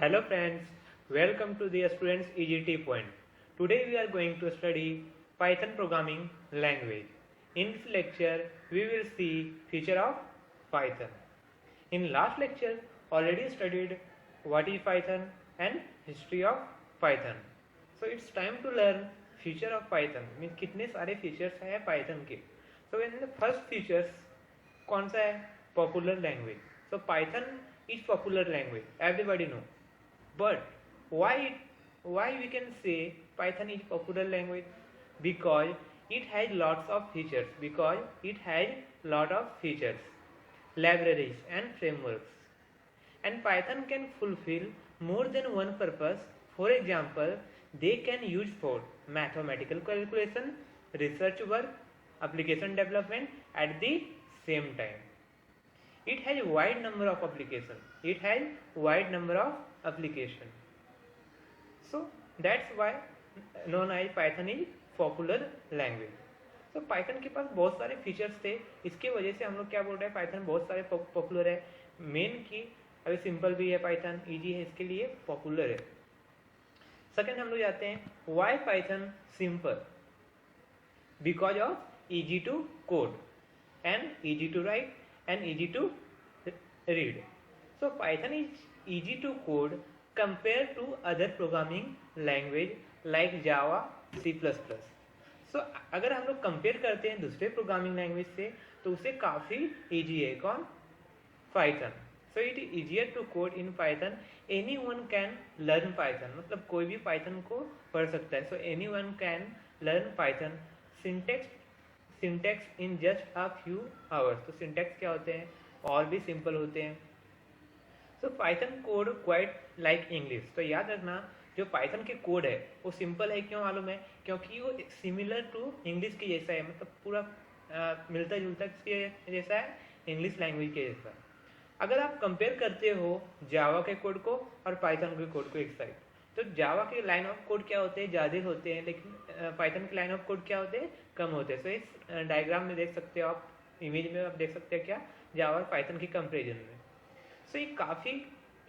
Hello friends, welcome to the Students EGT Point. Today we are going to study Python programming language. In this lecture, we will see feature of Python. In last lecture, already studied what is Python and history of Python. So it's time to learn feature of Python. Means कितने सारे features हैं Python के. So in the first features, कौन सा है? Popular language. So Python is popular language. Everybody know. But why we can say Python is popular language? Because it has lots of features. Libraries and frameworks. And Python can fulfill more than one purpose. For example, they can use for mathematical calculation, research work, application development at the same time. It has a wide number of applications. So that's why known as Python is popular language. तो Python के पास बहुत सारे features थे, इसके वजह से हम लोग क्या बोल रहे हैं, Python बहुत सारे पॉपुलर है. मेन की अभी सिंपल भी है, Python इजी है, इसके लिए पॉपुलर है. सेकंड हम लोग जाते हैं why Python simple. Because of easy to code and easy to write and easy to read. So Python is easy to code compared to other programming language like Java, C++. So अगर हम लोग compare करते हैं दूसरे programming language से तो उसे काफ़ी इजी है. कौन? Python. So it is easier to code in Python. Anyone can learn Python. मतलब कोई भी Python को पढ़ सकता है. So anyone can learn Python. Syntax in just a few hours. तो सिंटेक्स क्या होते हैं और भी सिंपल होते हैं. So Python code quite like English. तो याद रखना जो पाइथन के कोड है वो सिंपल है. क्यों मालूम है? क्योंकि वो सिमिलर टू इंग्लिश के जैसा है. मतलब पूरा मिलता जुलता के जैसा है, इंग्लिश लैंग्वेज के जैसा. अगर आप कंपेयर करते हो जावा के कोड को और पाइथन के कोड को एक साइड, तो जावा के लाइन ऑफ कोड क्या होते हैं, ज़्यादा होते हैं, लेकिन पाइथन के लाइन ऑफ कोड क्या होते हैं, कम होते हैं. सो इस डायग्राम में देख सकते हो आप, इमेज में आप देख सकते हैं क्या जावा और पाइथन के कंपेरिजन में. सो ये काफ़ी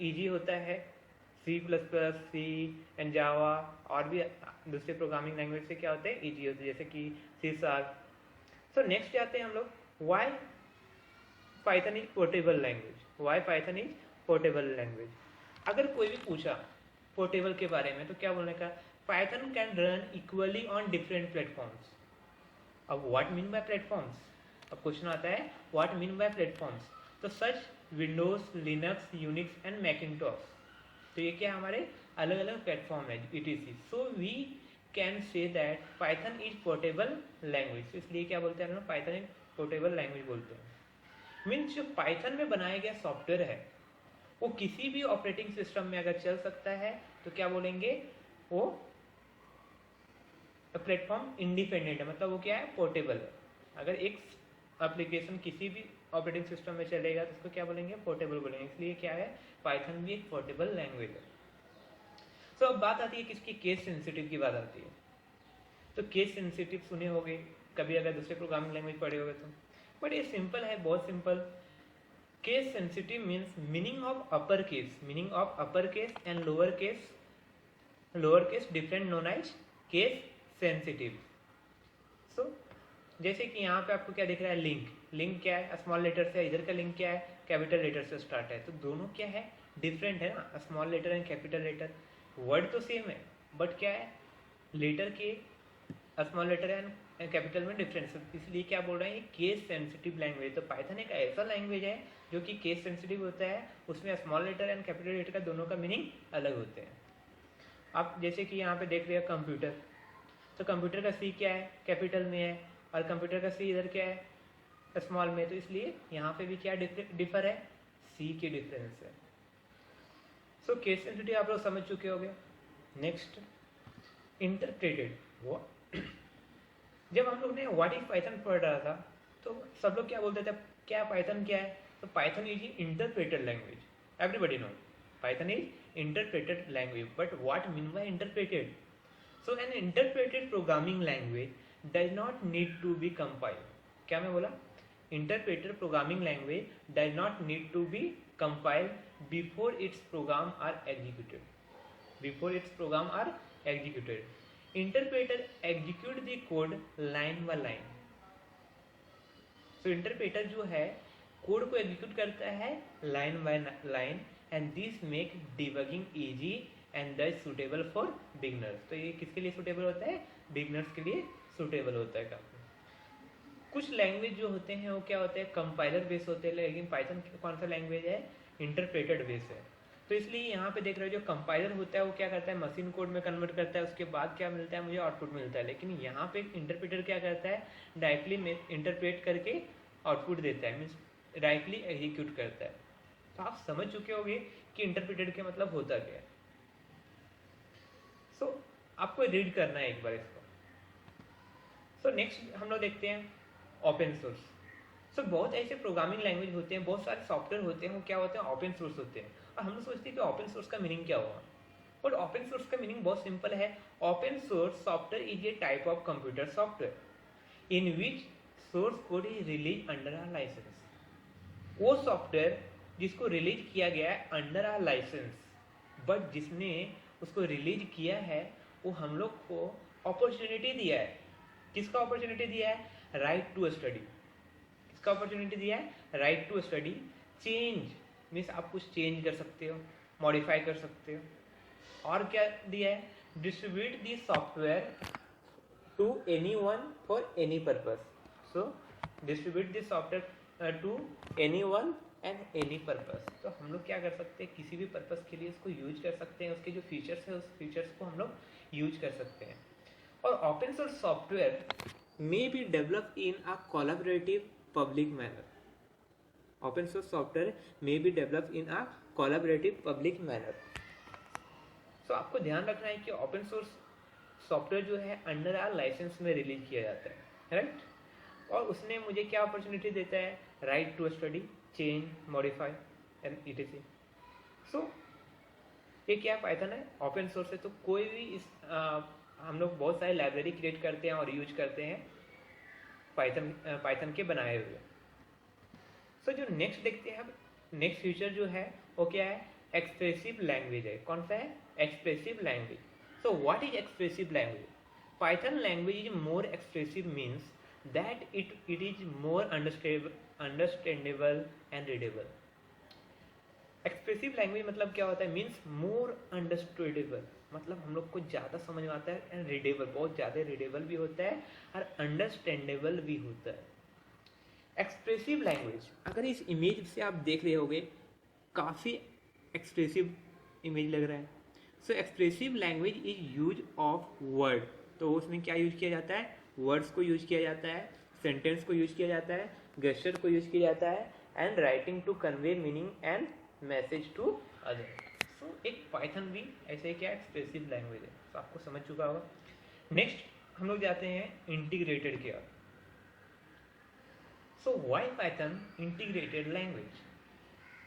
इजी होता है. C++, एंड जावा और भी दूसरे प्रोग्रामिंग लैंग्वेज से क्या होते हैं, ईजी होते हैं, जैसे कि C#. सो नेक्स्ट जाते हैं हम लोग why Python is portable language. अगर कोई भी पूछा पोर्टेबल के बारे में तो क्या बोलने का, Python can run equally on different platforms. अब व्हाट मीन बाय प्लेटफॉर्म्स, अब क्वेश्चन आता है व्हाट मीन बाय प्लेटफॉर्म्स. तो such Windows, Linux, Unix and Macintosh. तो ये क्या हमारे अलग अलग प्लेटफॉर्म है etc. So we can say that Python is portable language. इसलिए क्या बोलते हैं हम लोग, पाइथन इज पोर्टेबल लैंग्वेज बोलते हैं. मीन्स जो पाइथन में बनाया गया सॉफ्टवेयर है वो किसी भी ऑपरेटिंग सिस्टम में अगर चल सकता है तो क्या बोलेंगे, वो प्लेटफॉर्म इंडिपेंडेंट है. मतलब वो क्या है, पोर्टेबल है. अगर एक एप्लीकेशन किसी भी ऑपरेटिंग सिस्टम में चलेगा तो उसको क्या बोलेंगे, पोर्टेबल बोलेंगे. इसलिए क्या है, पाइथन भी एक पोर्टेबल लैंग्वेज है. सो अब बात आती है किसकी, केस सेंसिटिव की बात आती है. तो केस सेंसिटिव सुने होंगे कभी अगर दूसरे प्रोग्रामिंग लैंग्वेज पढ़े होंगे तो, बट ये सिंपल है, बहुत simple. Case sensitive means meaning of upper case and lower case different known as case sensitive. So जैसे कि यहाँ पे आपको क्या दिख रहा है, लिंक क्या है, स्मॉल लेटर से. इधर का लिंक क्या है, कैपिटल लेटर से स्टार्ट है. तो दोनों क्या है, डिफरेंट है ना, small letter and capital letter. Word तो सेम है बट क्या है, लेटर के स्मॉल लेटर एंड कैपिटल में डिफरेंस. इसलिए क्या बोल रहे हैं, ये केस सेंसिटिव लैंग्वेज. तो पाइथन एक ऐसा लैंग्वेज है जो कि केस सेंसिटिव होता है. उसमें small letter and capital letter का दोनों का मीनिंग अलग होते हैं. आप जैसे कि यहाँ पे देख रहे हैं कंप्यूटर. तो कंप्यूटर का सी क्या है, कैपिटल में है, और कंप्यूटर का सी इधर क्या है, स्मॉल में. तो इसलिए यहाँ पे भी क्या डिफर है, सी के डिफरेंस है. सो केस सेंसिटिव आप लोग समझ चुके होंगे. Next interpreted. वो जब हम लोग ने व्हाट इज पाइथन पढ़ रहा था तो सब लोग क्या बोलते थे, क्या पाइथन क्या है. तो Python is interpreted language. Everybody know Python is interpreted language. But what mean by interpreted. So an interpreted programming language does not need to be compiled. क्या मैं बोला, interpreted programming language does not need to be compile before its program are executed. Before its program are executed. Interpreter execute the code line by line. So interpreter जो है code को execute करता है line by line and this make debugging easy and दस suitable for beginners. तो ये किसके लिए सुटेबल होता है? बिगनर्स के लिए सुटेबल होता है काफी. कुछ लैंग्वेज जो होते हैं वो क्या होते हैं? कंपाइलर बेस होते हैं, लेकिन पाइथन कौन सा लैंग्वेज है? इंटरप्रेटेड बेस है. तो इसलिए यहाँ पे देख रहे हो जो कंपाइलर होता है वो क्या करता है? मशीन कोड में कन्वर्ट करता है, उसके बाद क्या मिलता है? मुझे आउटपुट मिलता है. लेकिन यहाँ पे इंटरप्रेटर क्या करता है? डायरेक्टली इंटरप्रेट करके आउटपुट देता है, मीन्स डायरेक्टली एग्जीक्यूट करता है. तो आप समझ चुके होंगे कि इंटरप्रेटर के मतलब होता क्या है. सो आपको रीड करना है एक बार इसको. सो नेक्स्ट हम लोग देखते हैं ओपन सोर्स. सो बहुत ऐसे प्रोग्रामिंग लैंग्वेज होते हैं, बहुत सारे सॉफ्टवेयर होते हैं, वो क्या होते हैं? ओपन सोर्स होते हैं. और हम लोग सोचते हैं कि ओपन सोर्स का मीनिंग क्या होगा. और ओपन सोर्स का मीनिंग बहुत सिंपल है. Open source software is a type of computer software in which source code is release under a licence. वो सॉफ्टवेयर जिसको रिलीज किया गया है अंडर अ लाइसेंस, बट जिसने उसको रिलीज किया है वो हम लोग को अपॉर्चुनिटी दिया है. किसका अपॉर्चुनिटी दिया है? Right to study. किसका अपॉर्चुनिटी दिया है? Right to study. Change means आप कुछ चेंज कर सकते हो, मॉडिफाई कर सकते हो. और क्या दिया है? Distribute the software to anyone for any purpose. So distribute the software to anyone and any purpose. तो हम लोग क्या कर सकते हैं? किसी भी पर्पज के लिए इसको यूज कर सकते हैं. उसके जो फीचर्स है उस फीचर्स को हम लोग यूज कर सकते हैं. और open source software may be developed in a collaborative public manner. Open source software may be developed in a collaborative public manner. So आपको ध्यान रखना है कि ओपन सोर्स सॉफ्टवेयर जो है अंडर आ लाइसेंस में रिलीज किया जाता है, राइट. और उसने मुझे क्या अपॉर्चुनिटी देता है? Right to study, change, modify and etc. So ये क्या पाइथन है? ओपन सोर्स है. तो कोई भी इस हम लोग बहुत सारे लाइब्रेरी क्रिएट करते हैं और यूज करते हैं पाइथन के बनाए हुए. सो जो नेक्स्ट देखते हैं अब, नेक्स्ट फीचर जो है वो क्या है? एक्सप्रेसिव लैंग्वेज है. कौन सा है? Expressive language. So what is expressive language? Python language is more expressive means that it is more understandable and readable. Expressive language मतलब क्या होता है? मीन्स मोर अंडरस्टैंडेबल, मतलब हम लोग को ज़्यादा समझ में आता है, एंड रीडेबल, बहुत ज़्यादा रीडेबल भी होता है और अंडरस्टैंडेबल भी होता है. एक्सप्रेसिव लैंग्वेज, अगर इस इमेज से आप देख रहे होगे काफ़ी एक्सप्रेसिव इमेज लग रहा है. So expressive language is use of word. तो उसमें क्या यूज किया जाता है? वर्ड्स को यूज किया जाता है, सेंटेंस को यूज किया जाता है, गेस्चर को यूज किया जाता है, and writing to convey meaning and message to other. So एक पाइथन भी ऐसे क्या एक्सप्रेसिव लैंग्वेज है. तो आपको समझ चुका होगा. नेक्स्ट हम लोग जाते हैं इंटीग्रेटेड की ओर. So why Python integrated language?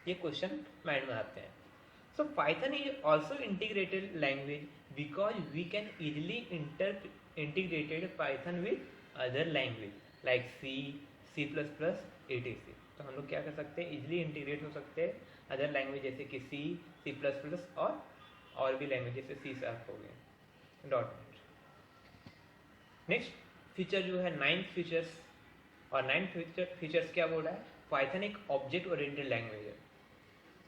ये क्वेश्चन माइंड में आते हैं. So Python is also integrated language because we can easily integrated Python with other language like C++, etc. तो हम लोग क्या कर सकते हैं? इजिली इंटीग्रेट हो सकते हैं अदर लैंग्वेज जैसे कि C++ और भी लैंग्वेज जैसे C# हो गए, .NET. नेक्स्ट फीचर जो है 9th फीचर्स, और 9th फीचर्स क्या बोल रहा है? पाइथन एक ऑब्जेक्ट ओरिएंटेड लैंग्वेज है.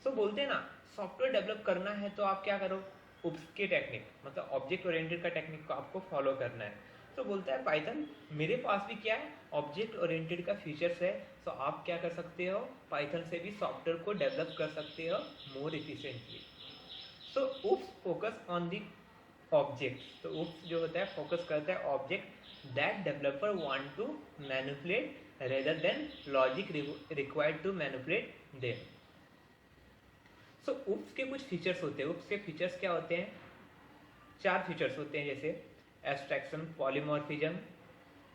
सो बोलते हैं ना, सॉफ्टवेयर डेवलप करना है तो आप क्या करो? UPS के टेक्निक, मतलब ऑब्जेक्ट ओरिएंटेड का टेक्निक को आपको फॉलो करना है. तो बोलता है पाइथन मेरे पास भी क्या है? ऑब्जेक्ट ओरिएंटेड का फीचर्स है. तो आप क्या कर सकते हो? पाइथन से भी सॉफ्टवेयर को डेवलप कर सकते हो more efficiently. So UPS focus on the object. तो UPS जो होता है फोकस करता है object that developer want to manipulate rather than logic required to manipulate them. So UPS के कुछ फीचर्स होते हैं. UPS के फीचर्स क्या होते हैं? 4 फीचर्स होते हैं, जैसे abstraction, polymorphism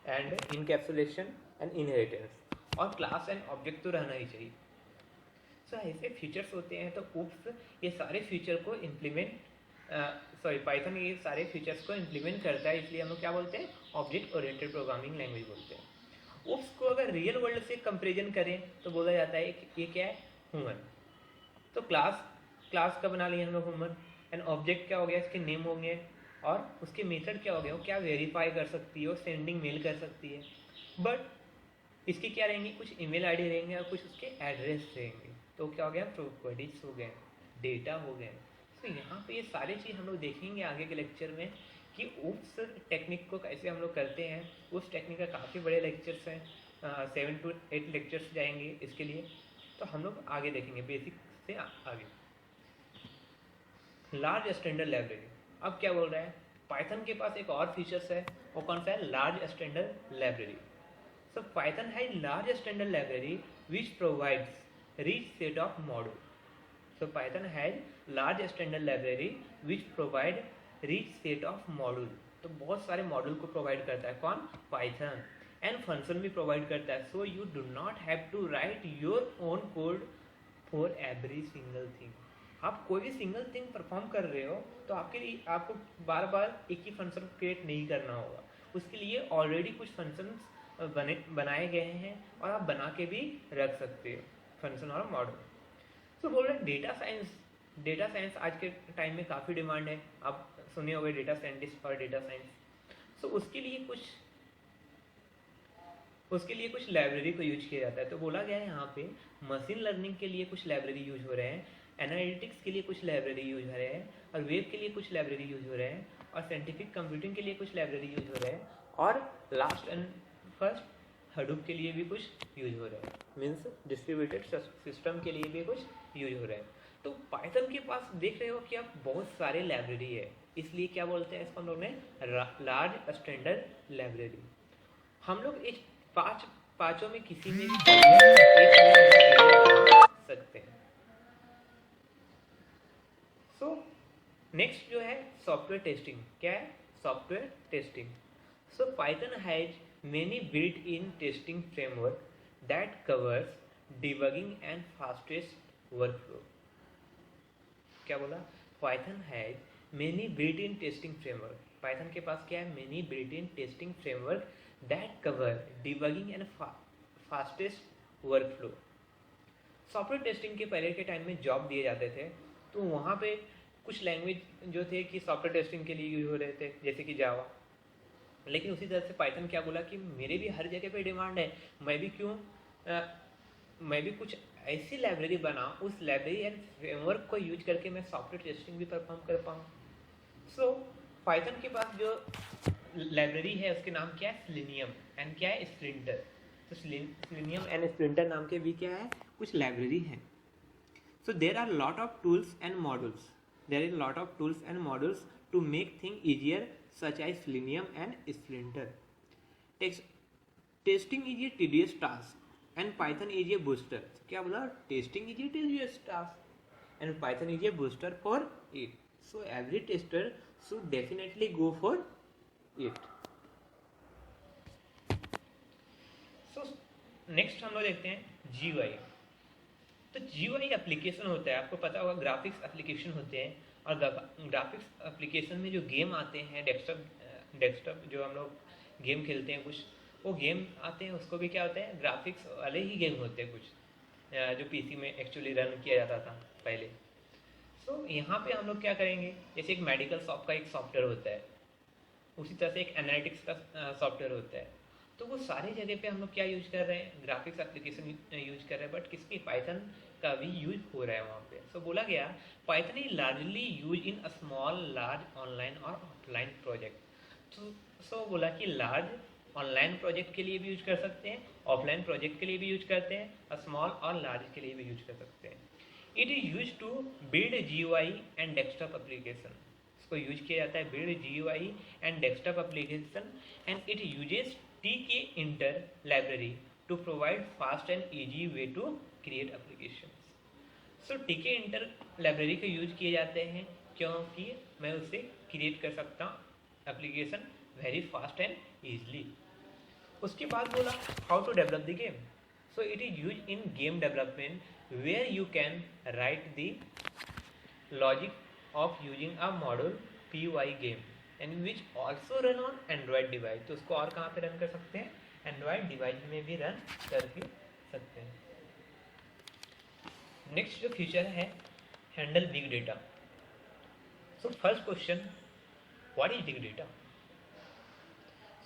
and encapsulation and inheritance, और क्लास एंड ऑब्जेक्ट तो रहना ही चाहिए. सो ऐसे फीचर्स होते हैं. तो UPS ये सारे फीचर को पाइथन ये सारे फीचर्स को इम्प्लीमेंट करता है, इसलिए हम लोग क्या बोलते हैं? ऑब्जेक्ट ओरिएंटेड प्रोग्रामिंग लैंग्वेज बोलते हैं. UPS को अगर रियल वर्ल्ड से कंपेरिजन करें तो बोला जाता है कि ये क्या है? ह्यूमन. तो क्लास का बना लिया हम लोग ह्यूमन, एंड ऑब्जेक्ट क्या हो गया, इसके नेम हो गए, और उसके मेथड क्या हो गया, वो क्या वेरीफाई कर सकती है, वो सेंडिंग मेल कर सकती है। बट इसके क्या रहेंगे, कुछ ईमेल आईडी रहेंगे और कुछ उसके एड्रेस रहेंगे। तो क्या हो गया, प्रॉपर्टीज हो गए, डेटा हो गए। तो यहाँ पे ये सारी चीज़ हम लोग देखेंगे आगे के लेक्चर में कि उस टेक्निक को कैसे हम लोग करते हैं। उस टेक्निक का काफ़ी बड़े लेक्चर्स हैं, 7 to 8 लेक्चर्स जाएंगे इसके लिए। तो हम लोग आगे देखेंगे बेसिक से आगे। लार्ज स्टैंडर्ड लाइब्रेरी, अब क्या बोल रहा है, पाइथन के पास एक और फीचर्स है, वो कौन सा है, large standard library. So Python है large standard library which provides rich set of module. So Python has large standard library which provide rich set of module। तो बहुत सारे मॉड्यूल को प्रोवाइड करता है कौन, पाइथन, एंड फंक्शन भी provide करता है। So you do not have to write your own code for every single thing. आप कोई भी सिंगल थिंग परफॉर्म कर रहे हो तो आपके लिए आपको बार बार एक ही फंक्शन क्रिएट नहीं करना होगा। उसके लिए ऑलरेडी कुछ फंक्शंस बनाए गए हैं और आप बना के भी रख सकते हो फंक्शन और मॉड्यूल। तो बोल रहे हैं डेटा साइंस आज के टाइम में काफ़ी डिमांड है, आप सुने होंगे डेटा साइंटिस्ट और डेटा साइंस। तो उसके लिए कुछ लाइब्रेरी को यूज किया जाता है। तो बोला गया है यहाँ पे मशीन लर्निंग के लिए कुछ लाइब्रेरी यूज हो रहे हैं, एनालिटिक्स के लिए कुछ लाइब्रेरी यूज हो रहे हैं, और वेब के लिए कुछ लाइब्रेरी यूज हो रहे हैं, और साइंटिफिक कंप्यूटिंग के लिए कुछ लाइब्रेरी यूज हो रहे हैं, और लास्ट एंड फर्स्ट हडूप के लिए भी कुछ यूज हो रहे हैं, मीन्स डिस्ट्रीब्यूटेड सिस्टम के लिए भी कुछ यूज हो रहे हैं। तो पाइथन के पास देख रहे हो कि आप बहुत सारे लाइब्रेरी है, इसलिए क्या बोलते हैं इसको हम लोग ने लार्ज स्टैंडर्ड लाइब्रेरी। हम लोग इस पांचों में किसी में भी सकते हैं। सो नेक्स्ट जो है सॉफ्टवेयर टेस्टिंग, क्या है, software testing. So Python has many built-in testing framework that covers debugging and fastest workflow। क्या बोला, Python has many built-in testing framework। Python के पास क्या है, many built-in testing framework that cover debugging and fastest workflow। Software testing के पहले के time में job दिए जाते थे, तो वहाँ पे कुछ लैंग्वेज जो थे कि सॉफ्टवेयर टेस्टिंग के लिए यूज हो रहे थे, जैसे कि जावा। लेकिन उसी तरह से पाइथन क्या बोला कि मेरे भी हर जगह पे डिमांड है, मैं भी कुछ ऐसी लाइब्रेरी बनाऊँ, उस लाइब्रेरी एंड फ्रेमवर्क को यूज करके मैं सॉफ्टवेयर टेस्टिंग भी परफॉर्म कर पाऊँ। सो पाइथन के पास जो लाइब्रेरी है उसके नाम क्या है, सेलेनियम, एंड क्या है, स्प्लिंटर। तो सेलेनियम एंड स्प्लिंटर नाम के भी क्या है, कुछ लाइब्रेरी है। So there are lot of tools and modules to make thing easier such as Selenium and Splinter। Testing is a tedious task and Python is a booster। क्या बोला, testing is a tedious task and Python is a booster for it। So every tester should definitely go for it। So next हम लोग देखते हैं GUI। तो GUI application होता है, आपको पता होगा ग्राफिक्स एप्लीकेशन होते हैं, और ग्राफिक्स एप्लीकेशन में जो गेम आते हैं, डेस्कटॉप जो हम लोग गेम खेलते हैं, कुछ वो गेम आते हैं, उसको भी क्या होता है, ग्राफिक्स वाले ही गेम होते हैं कुछ, जो पीसी में एक्चुअली रन किया जाता था पहले। सो यहाँ पे हम लोग क्या करेंगे, जैसे एक मेडिकल शॉप का एक सॉफ्टवेयर होता है, उसी तरह से एक एनालिटिक्स का सॉफ्टवेयर होता है। तो वो सारी जगह पे हम लोग क्या यूज कर रहे हैं, ग्राफिक्स एप्लीकेशन यूज कर रहे हैं, बट किसकी, पाइथन का भी यूज हो रहा है वहाँ पे। सो बोला गया Python is largely use in a small large online और ऑफलाइन प्रोजेक्ट। सो बोला कि लार्ज ऑनलाइन प्रोजेक्ट के लिए भी यूज कर सकते हैं, ऑफलाइन प्रोजेक्ट के लिए भी यूज करते हैं, और स्मॉल और लार्ज के लिए भी यूज कर सकते हैं। It is use to build GUI and desktop application. इसको यूज किया जाता है build GUI and desktop application, and it uses tkinter library to provide fast and easy way to create application. So tkinter library के use किए जाते हैं क्योंकि मैं उससे क्रिएट कर सकता हूँ application very fast and easily. उसके बाद बोला how to develop the game. So it is use in game development where you can write the logic of using a module PY game and which also run on Android device. तो उसको और कहाँ पे run कर सकते हैं, Android device में भी रन कर सकते हैं। नेक्स्ट जो फीचर है handle big data. So first question, what is big data?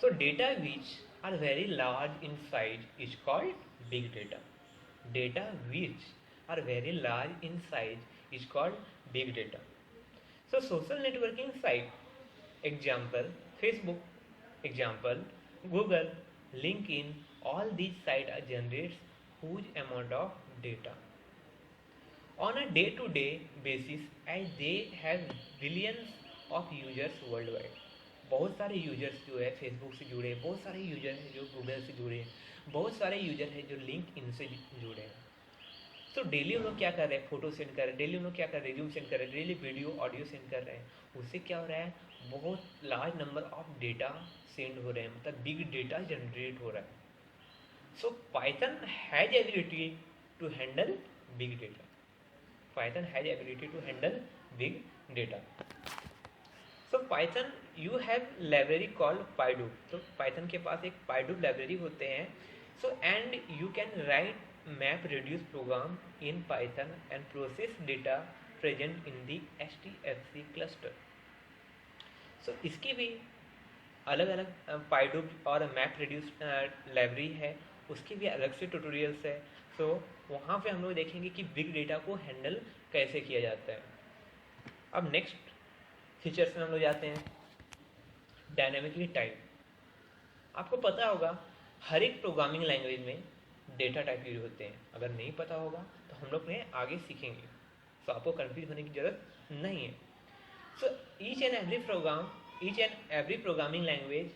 So data which are very large in size is called big data. Data which are very large in size is called big data. So social networking site, example Facebook, example Google, LinkedIn, all these sites generates huge amount of data on a day-to-day basis, as they have billions of users worldwide. बहुत सारे users जो है Facebook से जुड़े, बहुत सारे user हैं जो गूगल से जुड़े, बहुत सारे यूजर हैं जो लिंक इनसे जुड़े हैं. तो डेली हम लोग क्या कर रहे हैं, फोटो सेंड कर रहे हैं, डेली हम लोग क्या कर रहे हैं, रिज्यूम सेंड कर रहे हैं, डेली वीडियो ऑडियो सेंड कर रहे हैं. उससे क्या हो रहा है, बहुत large number of data send हो रहे हैं, मतलब बिग डेटा जनरेट हो रहा है. So Python has ability to handle big data. Python has ability to handle big data. So Python you have library called PyDo. तो Python के पास एक PyDo library होते हैं. So and you can write map reduce program in Python and process data present in the HDFC cluster. So इसकी भी अलग अलग PyDo और map reduce library है, उसकी भी अलग से ट्यूटोरियल्स है. सो वहाँ पे हम लोग देखेंगे कि बिग डेटा को हैंडल कैसे किया जाता है. अब नेक्स्ट फीचर्स में हम लोग जाते हैं, डायनेमिकली टाइप. आपको पता होगा हर एक प्रोग्रामिंग लैंग्वेज में डेटा टाइप यूज होते हैं. अगर नहीं पता होगा तो हम लोग ने आगे सीखेंगे, तो आपको कंफ्यूज होने की जरूरत नहीं है. So each and every programming language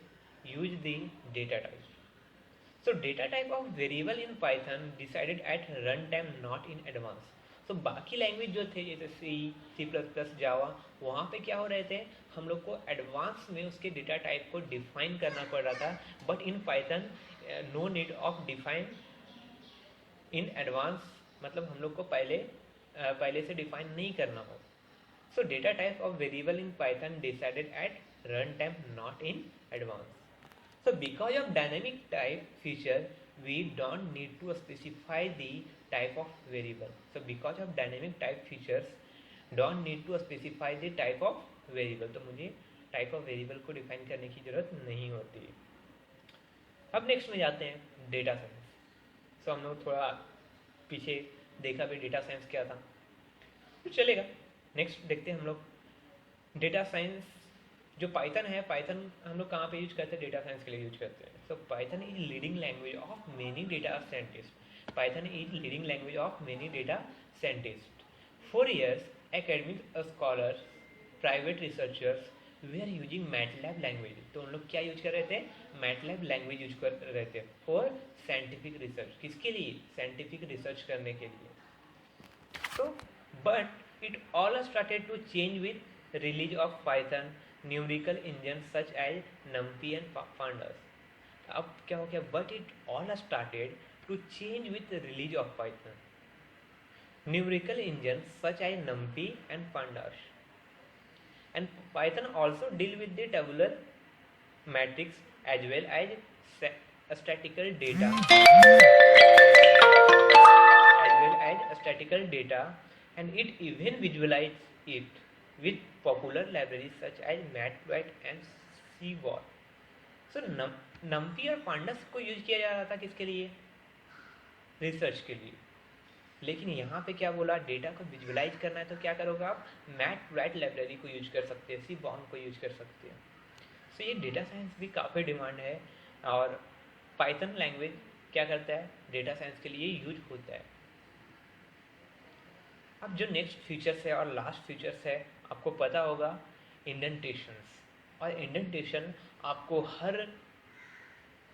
use the data type. So data type of variable in Python decided at runtime, not in advance. So बाकी लैंग्वेज जो थे जैसे C++, जावा, वहाँ पे क्या हो रहे थे, हम लोग को एडवांस में उसके डेटा टाइप को डिफाइन करना पड़ रहा था. But in Python no need of define in advance, मतलब हम लोग को पहले से डिफाइन नहीं करना हो. सो data type of variable in Python decided at run time, not in advance. So because of dynamic type feature, we don't need to specify the type of variable. So because of dynamic type features, don't need to specify the type of variable. तो मुझे type of variable को define करने की जरूरत नहीं होती. अब next में जाते हैं डेटा साइंस. सो हम लोग थोड़ा पीछे देखा भी डेटा साइंस क्या था, तो चलेगा. नेक्स्ट देखते हैं हम लोग डेटा साइंस. जो पाइथन है, पाइथन हम लोग कहाँ पे यूज करते हैं, डेटा साइंस के लिए यूज करते हैं. So Python is leading language of many data scientist. Python is leading language of many data scientist. For years academic scholars, private researchers we are using MATLAB language. तो उन लोग क्या use कर रहे थे, मैटलैब लैंग्वेज यूज कर रहे थे फॉर साइंटिफिक रिसर्च. किसके लिए, साइंटिफिक रिसर्च करने के लिए. So but it all started to change with release of Python numerical engine such as NumPy and pandas. अब क्या हो गया, but it all started to change with release of Python numerical engine such as NumPy and pandas. And Python also deal with the tabular matrix as well as statical data and it even visualize it with popular libraries such as Matplotlib and Seaborn. So NumPy और Pandas को use किया जा रहा था किसके लिए, research के लिए. लेकिन यहाँ पे क्या बोला, डेटा को विजुअलाइज करना है तो क्या करोगे आप, Matplotlib लाइब्रेरी को यूज कर सकते हैं, Seaborn को यूज कर सकते हैं. सो ये डेटा साइंस भी काफ़ी डिमांड है और पाइथन लैंग्वेज क्या करता है, डेटा साइंस के लिए यूज होता है. अब जो नेक्स्ट फीचर्स है और लास्ट फीचर्स है, आपको पता होगा इंडेंटेशंस. और इंडेंटेशन आपको हर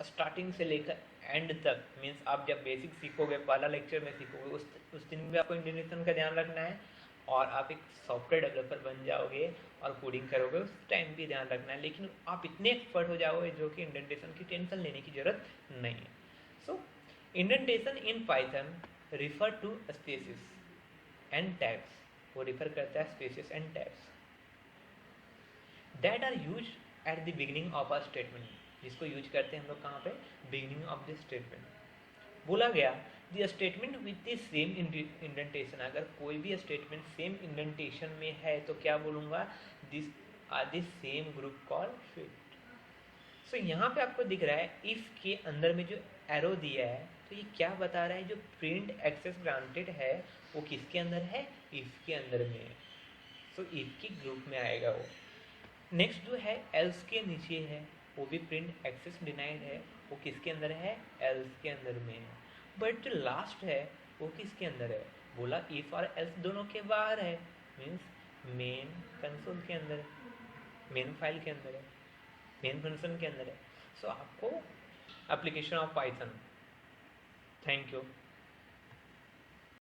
स्टार्टिंग से लेकर एंड तक, मीन्स आप जब बेसिक सीखोगे, पहला लेक्चर में सीखोगे, उस दिन भी आपको इंडेंटेशन का ध्यान रखना है. और आप एक सॉफ्टवेयर डेवलपर बन जाओगे और कोडिंग करोगे, उस टाइम भी ध्यान रखना है. लेकिन आप इतने एक्सपर्ट हो जाओगे जो कि इंडेंटेशन की टेंशन लेने की जरूरत नहीं है. So indentation in Python refer to spaces and tabs. वो रिफर करता है spaces and tabs that are use at the beginning of a statement. जिसको यूज करते हैं हम लोग कहाँ पे, बिगिनिंग ऑफ द स्टेटमेंट. बोला गया the statement with the same indentation, अगर कोई भी स्टेटमेंट सेम इंडेंटेशन में है तो क्या बोलूँगा, this are the same group call fit. So यहाँ पे आपको दिख रहा है इफ के अंदर में जो एरो दिया है तो ये क्या बता रहा है, जो प्रिंट एक्सेस ग्रांटेड है वो किसके अंदर है, इफ के अंदर में। सो इफ के ग्रुप में आएगा वो। नेक्स्ट जो है एल्स के नीचे है, वो भी प्रिंट एक्सेस डिनाइड है, वो किसके अंदर है, एल्स के अंदर में है। बट जो लास्ट है वो किसके अंदर है, बोला इफ और एल्स दोनों के बाहर है, मीन्स मेन कंसोल के अंदर है, मेन फाइल के अंदर है, मेन फंक्शन के अंदर है। सो आपको application of Python. Thank you.